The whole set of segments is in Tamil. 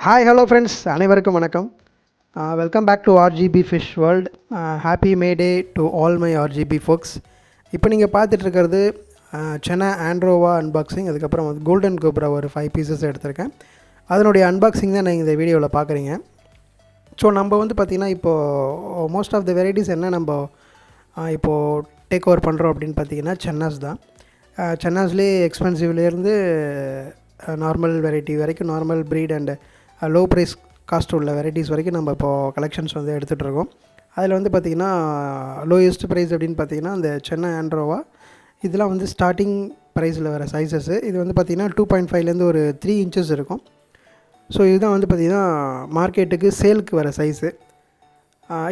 ஹாய் ஹலோ ஃப்ரெண்ட்ஸ், அனைவருக்கும் வணக்கம். Welcome back to RGB fish world. Happy May Day to all my RGB folks. இப்போ நீங்கள் பார்த்துட்ருக்கிறது சென்னா ஆண்ட்ரோவா அன்பாக்சிங். அதுக்கப்புறம் வந்து கோல்டன் கோப்ரா ஒரு 5 பீசஸ் எடுத்திருக்கேன். அதனுடைய அன்பாக்சிங் தான் நீங்கள் இந்த வீடியோவில் பார்க்குறீங்க. ஸோ நம்ம வந்து பார்த்திங்கன்னா இப்போது மோஸ்ட் ஆஃப் த வெரைட்டிஸ் என்ன நம்ம இப்போது டேக் ஓவர் பண்ணுறோம் அப்படின்னு பார்த்தீங்கன்னா சென்னாஸ் தான். சென்னாஸ்லேயே எக்ஸ்பென்சிவ்லேருந்து நார்மல் வெரைட்டி வரைக்கும், normal breed and low price cost உள்ள வெரைட்டிஸ் வரைக்கும் நம்ம இப்போது கலெக்ஷன்ஸ் வந்து எடுத்துகிட்ருக்கோம். அதில் வந்து பார்த்திங்கன்னா லோயஸ்ட் ப்ரைஸ் அப்படின்னு பார்த்திங்கன்னா அந்த சென்னா ஆண்ட்ரோவா. இதெல்லாம் வந்து ஸ்டார்டிங் ப்ரைஸில் வர சைஸஸ்ஸு. இது வந்து பார்த்திங்கன்னா 2.5லேருந்து ஒரு 3 இன்ச்சஸ் இருக்கும். ஸோ இதுதான் வந்து பார்த்திங்கன்னா மார்க்கெட்டுக்கு சேலுக்கு வர சைஸு.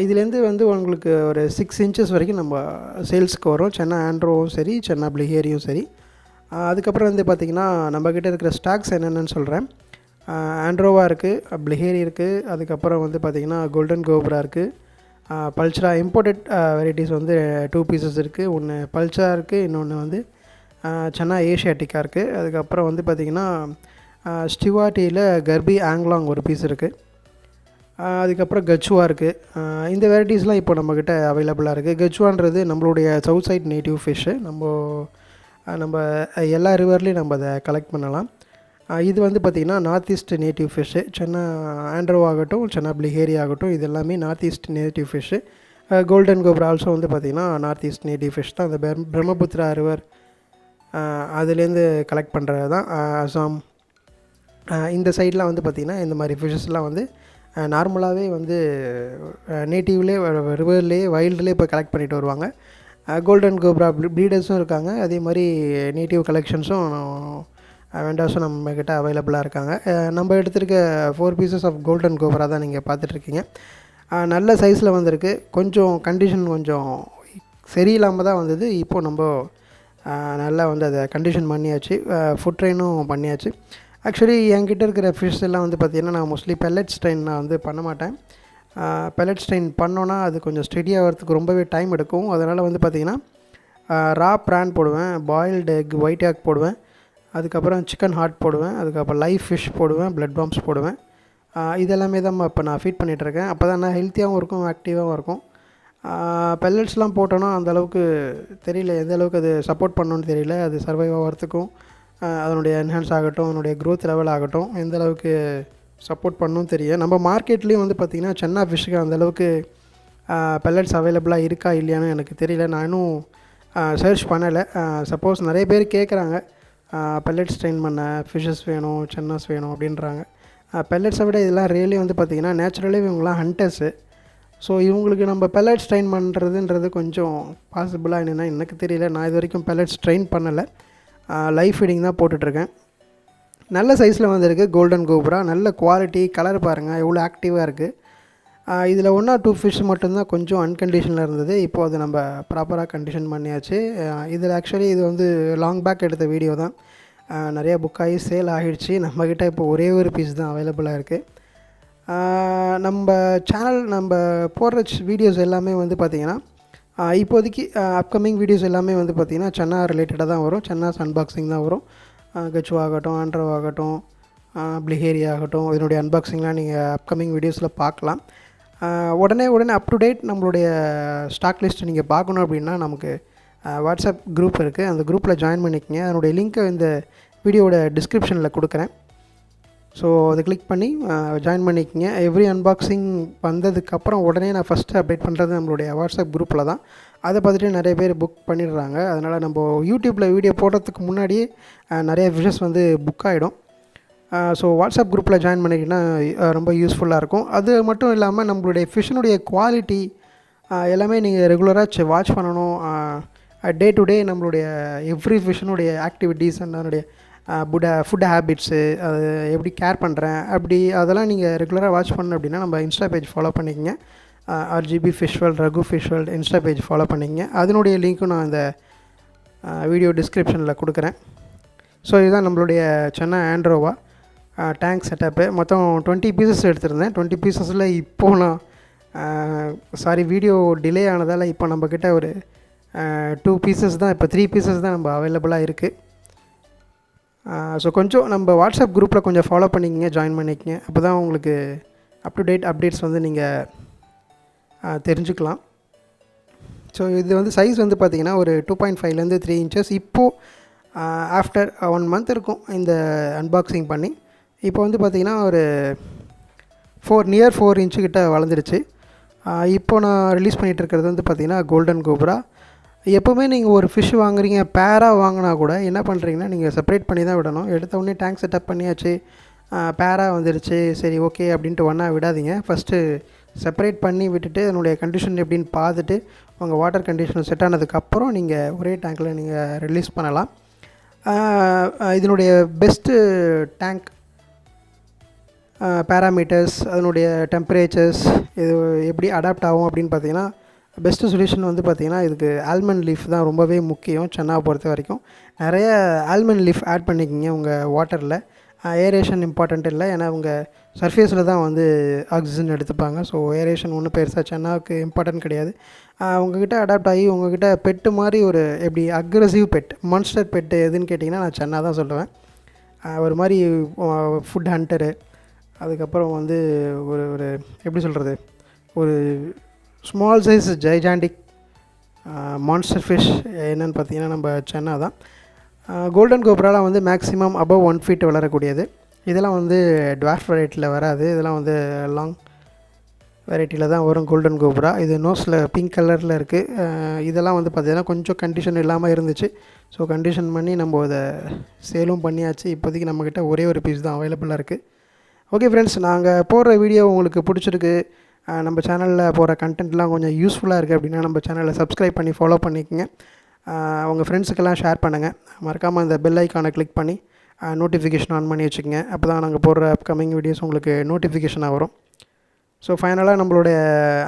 இதுலேருந்து வந்து உங்களுக்கு ஒரு 6 இன்ச்சஸ் வரைக்கும் நம்ம சேல்ஸுக்கு வரும். சென்னா ஆண்ட்ரோவும் சரி, சென்னா பிளிஹேரியும் சரி. அதுக்கப்புறம் வந்து பார்த்திங்கன்னா நம்மக்கிட்ட இருக்கிற ஸ்டாக்ஸ் என்னென்னு சொல்கிறேன். ஆண்ட்ரோவா இருக்குது, பிளிஹேரி இருக்குது, அதுக்கப்புறம் வந்து பார்த்திங்கன்னா கோல்டன் கோப்ரா இருக்குது, பல்ச்சரா இம்போர்ட்டட் வெரைட்டிஸ் வந்து 2 பீசஸ் இருக்குது. ஒன்று பல்ச்சரா இருக்குது, இன்னொன்று வந்து சென்னா ஏஷியாட்டிக்கா இருக்குது. அதுக்கப்புறம் வந்து பார்த்திங்கன்னா ஸ்டிவாட்டியில் கர்பி ஆங்லாங் ஒரு பீஸ் இருக்குது. அதுக்கப்புறம் கச்சுவா இருக்குது. இந்த வெரைட்டிஸ்லாம் இப்போ நம்மக்கிட்ட அவைலபிளாக இருக்குது. கச்சுவான்றது நம்மளுடைய சவுத் சைட் நேட்டிவ் ஃபிஷ்ஷு. நம்ம எல்லா ரிவர்லேயும் நம்ம அதை கலெக்ட் பண்ணலாம். இது வந்து பார்த்திங்கன்னா north east native fish. Channa andrao ஆகட்டும், சென்னா பிளிஹேரி ஆகட்டும், இது எல்லாமே north east native fish. Golden cobra also வந்து பார்த்திங்கன்னா நார்த் ஈஸ்ட் நேட்டிவ் ஃபிஷ் தான். அந்த பிரம்மபுத்திரா ரிவர் அதுலேருந்து கலெக்ட் பண்ணுறது தான். அசாம் இந்த சைட்லாம் வந்து பார்த்திங்கன்னா இந்த மாதிரி ஃபிஷ்ஷஸ்லாம் வந்து நார்மலாகவே வந்து நேட்டிவ்லேயே ரிவர்லேயே வைல்டுலேயே இப்போ கலெக்ட் பண்ணிட்டு வருவாங்க. கோல்டன் கோப்ரா ப்ரீடர்ஸும் இருக்காங்க. அதே மாதிரி நேட்டிவ் கலெக்ஷன்ஸும் வெண்டாஸும் நம்மக்கிட்ட அவைலபிளாக இருக்காங்க. நம்ம எடுத்திருக்க 4 பீசஸ் ஆஃப் கோல்டன் கோப்ரா தான் நீங்கள் பார்த்துட்ருக்கீங்க. நல்ல சைஸில் வந்திருக்கு. கொஞ்சம் கண்டிஷன் கொஞ்சம் சரியில்லாமல் தான் வந்தது. இப்போது நம்ம நல்லா வந்து அதை கண்டிஷன் பண்ணியாச்சு, ஃபுட் ட்ரெயினும் பண்ணியாச்சு. ஆக்சுவலி என்கிட்ட இருக்கிற ஃபிஷ் எல்லாம் வந்து பார்த்திங்கன்னா நான் மோஸ்ட்லி பெல்லட் ஸ்ட்ரெயின் நான் வந்து பண்ண மாட்டேன். பெல்லட் ஸ்ட்ரெயின் பண்ணோன்னா அது கொஞ்சம் ஸ்டெடி ஆகிறதுக்கு ரொம்பவே டைம் எடுக்கும். அதனால் வந்து பார்த்திங்கன்னா ரா ப்ரான் போடுவேன், பாயில்டு எக், ஒயிட் எக் போடுவேன், அதுக்கப்புறம் சிக்கன் ஹார்ட் போடுவேன், அதுக்கப்புறம் லைவ் ஃபிஷ் போடுவேன், பிளட் பாம்ஸ் போடுவேன். இதெல்லாமே தான் இப்போ நான் ஃபீட் பண்ணிகிட்ருக்கேன். அப்போ தான் நான் ஹெல்த்தியாகவும் இருக்கும், ஆக்டிவாகவும் இருக்கும். பெல்லட்ஸ்லாம் போட்டோன்னா அந்தளவுக்கு தெரியல, எந்த அளவுக்கு அது சப்போர்ட் பண்ணணுன்னு தெரியல. அது சர்வைவ் ஆகிறதுக்கும் அதனுடைய என்ஹான்ஸ் ஆகட்டும், அதனுடைய க்ரோத் லெவல் ஆகட்டும், எந்த அளவுக்கு சப்போர்ட் பண்ணணும் தெரியும். நம்ம மார்க்கெட்லேயும் வந்து பார்த்திங்கன்னா சென்னா ஃபிஷ்ஷுக்கு அந்தளவுக்கு பெல்லட்ஸ் அவைலபிளாக இருக்கா இல்லையான்னு எனக்கு தெரியல. நான் இன்னும் சர்ச் பண்ணலை. சப்போஸ் நிறைய பேர் கேட்குறாங்க, பெல்லட் ஸ்ட்ரெயின் பண்ண ஃபிஷ்ஷஸ் வேணும், சென்னாஸ் வேணும் அப்படின்றாங்க. பெல்லட்ஸை விட இதெல்லாம் ரியலி வந்து பார்த்திங்கன்னா நேச்சுரலி இவங்களாம் ஹண்டர்ஸு. ஸோ இவங்களுக்கு நம்ம பெல்லட் ஸ்ட்ரெயின் பண்ணுறதுன்றது கொஞ்சம் பாசிபிளாக என்னென்னா எனக்கு தெரியல. நான் இது வரைக்கும் பெல்லட் ஸ்ட்ரெயின் பண்ணலை, லைஃப் ஃபீடிங் தான் போட்டுட்ருக்கேன். நல்ல சைஸில் வந்திருக்கு கோல்டன் கோப்ரா. நல்ல குவாலிட்டி, கலர் பாருங்கள் எவ்வளோ ஆக்டிவாக இருக்குது. இதில் 1 or 2 ஃபிஷ் மட்டும்தான் கொஞ்சம் அன்கண்டிஷனில் இருந்தது. இப்போது அது நம்ம ப்ராப்பராக கண்டிஷன் பண்ணியாச்சு. இதில் ஆக்சுவலி இது வந்து லாங் பேக் எடுத்த வீடியோ தான். நிறையா புக் ஆகி சேல் ஆகிடுச்சு. நம்மக்கிட்ட இப்போ ஒரே ஒரு பீஸ் தான் அவைலபிளாக இருக்குது. நம்ம சேனல் நம்ம போடுற வீடியோஸ் எல்லாமே வந்து பார்த்திங்கன்னா இப்போதைக்கு அப்கமிங் வீடியோஸ் எல்லாமே வந்து பார்த்திங்கன்னா சென்னா ரிலேட்டடாக தான் வரும். சென்னாஸ் அன்பாக்சிங் தான் வரும். கச்சுவா ஆகட்டும், ஆண்ட்ரோ ஆகட்டும், பிளிஹேரி ஆகட்டும், இதனுடைய அன்பாக்சிங்லாம் நீங்கள் அப்கமிங் வீடியோஸில் பார்க்கலாம். உடனே அப் டு டேட் நம்மளுடைய ஸ்டாக் லிஸ்ட்டு நீங்கள் பார்க்கணும் அப்படின்னா நமக்கு வாட்ஸ்அப் குரூப் இருக்குது. அந்த குரூப்பில் ஜாயின் பண்ணிக்கங்க. அதனுடைய லிங்க்கை இந்த வீடியோவோட டிஸ்கிரிப்ஷனில் கொடுக்குறேன். ஸோ அதை கிளிக் பண்ணி ஜாயின் பண்ணிக்கங்க. எவ்ரி அன்பாக்சிங் வந்ததுக்கப்புறம் உடனே நான் ஃபஸ்ட்டு அப்டேட் பண்ணுறது நம்மளுடைய வாட்ஸ்அப் குரூப்பில் தான். அதை பார்த்துட்டு நிறைய பேர் புக் பண்ணிடுறாங்க. அதனால் நம்ம யூடியூப்பில் வீடியோ போடுறதுக்கு முன்னாடியே நிறைய விஷஸ் வந்து புக் ஆகிடும். ஸோ வாட்ஸ்அப் குரூப்பில் ஜாயின் பண்ணிக்கிட்டீங்கன்னா ரொம்ப யூஸ்ஃபுல்லாக இருக்கும். அது மட்டும் இல்லாமல் நம்மளுடைய ஃபிஷ்ஷினுடைய குவாலிட்டி எல்லாமே நீங்கள் ரெகுலராக வாட்ச் பண்ணணும். டே டு டே நம்மளுடைய எவ்ரி ஃபிஷ்ஷினுடைய ஆக்டிவிட்டீஸ் அண்ட் அதனுடைய ஃபுட் ஹேபிட்ஸு, அது எப்படி கேர் பண்ணுறேன் அப்படி அதெல்லாம் நீங்கள் ரெகுலராக வாட்ச் பண்ணணும் அப்படின்னா நம்ம இன்ஸ்டா பேஜ் ஃபாலோ பண்ணிக்கங்க. RGB fish world, Raghu fish world Insta page follow பண்ணிக்கங்க. அதனுடைய லிங்க்கும் நான் இந்த வீடியோ டிஸ்கிரிப்ஷனில் கொடுக்குறேன். ஸோ இதுதான் நம்மளுடைய சென்னா ஆண்ட்ரோவா டேங்க் செட்டப்பு. மொத்தம் 20 பீசஸ் எடுத்திருந்தேன். 20 பீசஸில் இப்போது நான் வீடியோ டிலே ஆனதால் இப்போ நம்மக்கிட்ட ஒரு 2 பீசஸ் தான், இப்போ 3 பீசஸ் தான் நம்ம அவைலபிளாக இருக்குது. ஸோ கொஞ்சம் நம்ம வாட்ஸ்அப் குரூப்பில் கொஞ்சம் ஃபாலோ பண்ணிக்கங்க, ஜாயின் பண்ணிக்கங்க. அப்போ தான் உங்களுக்கு அப் டு டேட் அப்டேட்ஸ் வந்து நீங்கள் தெரிஞ்சுக்கலாம். ஸோ இது வந்து சைஸ் வந்து பார்த்திங்கன்னா ஒரு 2.5லேருந்து 3 இன்ச்சஸ். இப்போது ஆஃப்டர் 1 மந்த் இருக்கும் இந்த அன்பாக்சிங் பண்ணி. இப்போ வந்து பார்த்திங்கன்னா ஒரு 4 இன்ச்சு கிட்ட வளர்ந்துடுச்சு. இப்போ நான் ரிலீஸ் பண்ணிகிட்டு இருக்கிறது வந்து பார்த்திங்கன்னா கோல்டன் கோப்ரா. எப்போவுமே நீங்கள் ஒரு ஃபிஷ் வாங்குறீங்க, பேராக வாங்கினா கூட என்ன பண்ணுறீங்கன்னா நீங்கள் செப்பரேட் பண்ணி தான் விடணும். எடுத்த உடனே டேங்க் செட்டப் பண்ணியாச்சு, பேராக வந்துடுச்சு, சரி ஓகே அப்படின்ட்டு ஒன்றா விடாதீங்க. ஃபஸ்ட்டு செப்பரேட் பண்ணி விட்டுட்டு அதனுடைய கண்டிஷன் எப்படின்னு பார்த்துட்டு உங்கள் வாட்டர் கண்டிஷன் செட் ஆனதுக்கப்புறம் நீங்கள் ஒரே டேங்க்கில் நீங்கள் ரிலீஸ் பண்ணலாம். இதனுடைய பெஸ்ட்டு டேங்க் பேராமீட்டர்ஸ், அதனுடைய டெம்பரேச்சர்ஸ், இது எப்படி அடாப்ட் ஆகும் அப்படின்னு பார்த்தீங்கன்னா, பெஸ்ட்டு சொல்யூஷன் வந்து பார்த்திங்கன்னா இதுக்கு ஆல்மண்ட் லீஃப் தான் ரொம்பவே முக்கியம். சென்னாவை பொறுத்த வரைக்கும் நிறைய ஆல்மண்ட் லீஃப் ஆட் பண்ணிக்கிங்க உங்கள் வாட்டரில். ஏரேஷன் இம்பார்ட்டண்ட் இல்லை, ஏன்னா உங்கள் சர்ஃபேஸில் தான் வந்து ஆக்சிஜன் எடுத்துப்பாங்க. ஸோ ஏரேஷன் ஒன்றும் பெருசாக சென்னாவுக்கு இம்பார்ட்டன்ட் கிடையாது. உங்கள்கிட்ட அடாப்ட் ஆகி உங்கள்கிட்ட பெட்டு மாதிரி ஒரு எப்படி அக்ரெசிவ் பெட், மான்ஸ்டர் பெட்டு எதுன்னு கேட்டிங்கன்னா நான் சென்னா தான் சொல்லுவேன். ஒரு மாதிரி ஃபுட் ஹண்டரு, அதுக்கப்புறம் வந்து ஒரு ஒரு எப்படி சொல்கிறது, ஒரு small size gigantic monster fish என்னென்னு பார்த்தீங்கன்னா நம்ம சென்னா தான். கோல்டன் கோப்ராலாம் வந்து மேக்ஸிமம் அபவ் 1 feet வளரக்கூடியது. இதெல்லாம் வந்து டுவார்ஃப் வெரைட்டியில் வராது, இதெல்லாம் வந்து லாங் வெரைட்டியில் தான் வரும் கோல்டன் கோப்ரா. இது நோஸில் பிங்க் கலரில் இருக்குது. இதெல்லாம் வந்து பார்த்திங்கன்னா கொஞ்சம் கண்டிஷன் இல்லாமல் இருந்துச்சு. ஸோ கண்டிஷன் பண்ணி நம்ம இதை சேலும் பண்ணியாச்சு. இப்போதைக்கு நம்மக்கிட்ட ஒரே ஒரு பீஸ் தான் அவைலபிளாக இருக்குது. ஓகே ஃப்ரெண்ட்ஸ், நாங்கள் போடுற வீடியோ உங்களுக்கு பிடிச்சிருக்கு, நம்ம சேனலில் போகிற கண்டென்ட்லாம் கொஞ்சம் யூஸ்ஃபுல்லாக இருக்குது அப்படின்னா நம்ம சேனலை சப்ஸ்கிரைப் பண்ணி ஃபாலோ பண்ணிக்கோங்க. உங்கள் ஃப்ரெண்ட்ஸுக்கெல்லாம் ஷேர் பண்ணுங்கள். மறக்காமல் இந்த பெல் ஐக்கானை கிளிக் பண்ணி நோட்டிஃபிகேஷன் ஆன் பண்ணி வச்சுக்கோங்க. அப்போ தான் நாங்கள் போடுற அப்கமிங் வீடியோஸ் உங்களுக்கு நோட்டிஃபிகேஷனாக வரும். ஸோ ஃபைனலாக நம்மளுடைய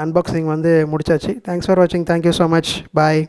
அன்பாக்சிங் வந்து முடிச்சாச்சு. தேங்க்ஸ் ஃபார் வாட்சிங். Thank you so much. பாய்.